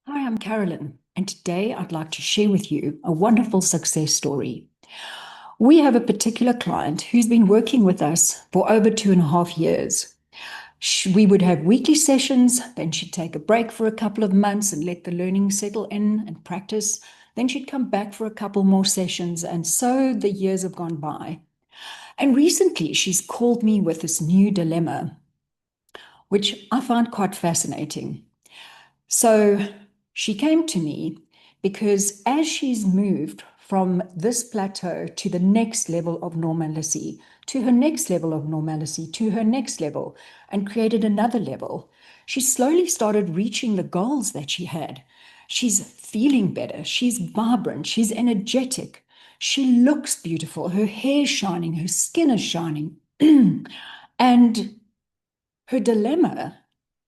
Hi, I'm Karolyn, and today I'd like to share with you a wonderful success story. We have a particular client who's been working with us for over 2.5 years. We would have weekly sessions, then she'd take a break for a couple of months and let the learning settle in and practice. Then she'd come back for a couple more sessions, and so the years have gone by. And recently, she's called me with this new dilemma, which I find quite fascinating. So she came to me because as she's moved from this plateau to the next level of normalcy, to her next level of normalcy, to her next level, and created another level, she slowly started reaching the goals that she had. She's feeling better. She's vibrant. She's energetic. She looks beautiful. Her hair's shining. Her skin is shining. And her dilemma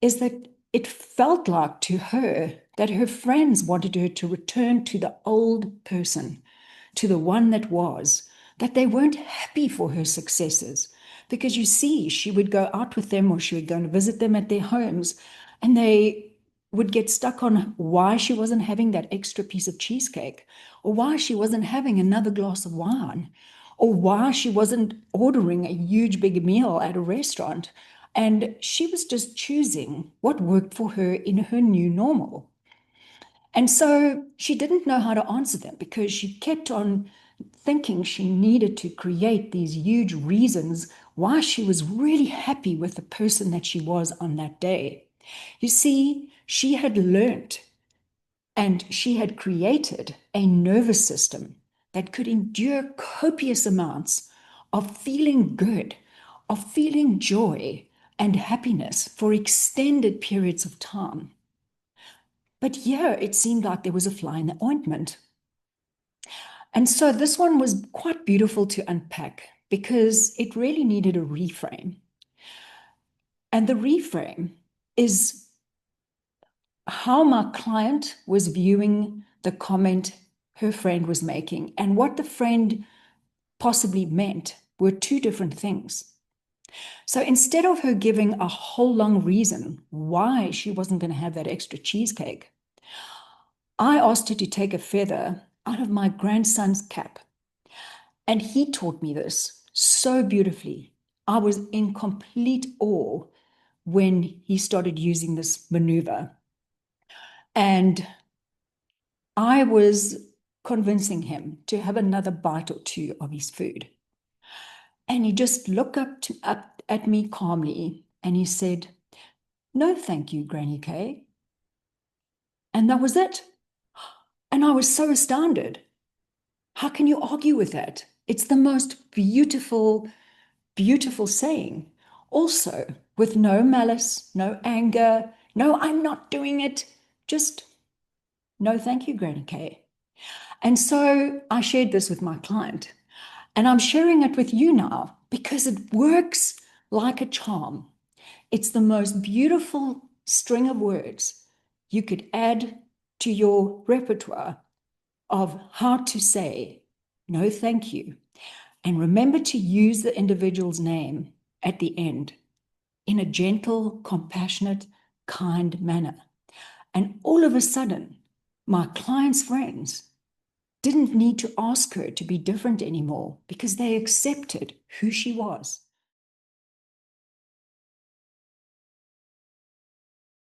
is that it felt like to her that her friends wanted her to return to the old person, to the one that was, that they weren't happy for her successes. Because you see, she would go out with them or she would go and visit them at their homes, and they would get stuck on why she wasn't having that extra piece of cheesecake, or why she wasn't having another glass of wine, or why she wasn't ordering a huge big meal at a restaurant. And she was just choosing what worked for her in her new normal. And so she didn't know how to answer them because she kept on thinking she needed to create these huge reasons why she was really happy with the person that she was on that day. You see, she had learned and she had created a nervous system that could endure copious amounts of feeling good, of feeling joy and happiness for extended periods of time. But here it seemed like there was a fly in the ointment. And so this one was quite beautiful to unpack because it really needed a reframe. And the reframe is how my client was viewing the comment her friend was making, and what the friend possibly meant were two different things. So instead of her giving a whole long reason why she wasn't going to have that extra cheesecake, I asked her to take a feather out of my grandson's cap. And he taught me this so beautifully. I was in complete awe when he started using this maneuver. And I was convincing him to have another bite or two of his food. And he just looked up at me calmly and he said, "No, thank you, GraniK." And that was it. And I was so astounded. How can you argue with that? It's the most beautiful, beautiful saying. Also, with no malice, no anger, no, I'm not doing it, just no, thank you, GraniK. And so I shared this with my client, and I'm sharing it with you now because it works like a charm. It's the most beautiful string of words you could add to your repertoire of how to say no, thank you. And remember to use the individual's name at the end in a gentle, compassionate, kind manner. And all of a sudden, my client's friends didn't need to ask her to be different anymore because they accepted who she was.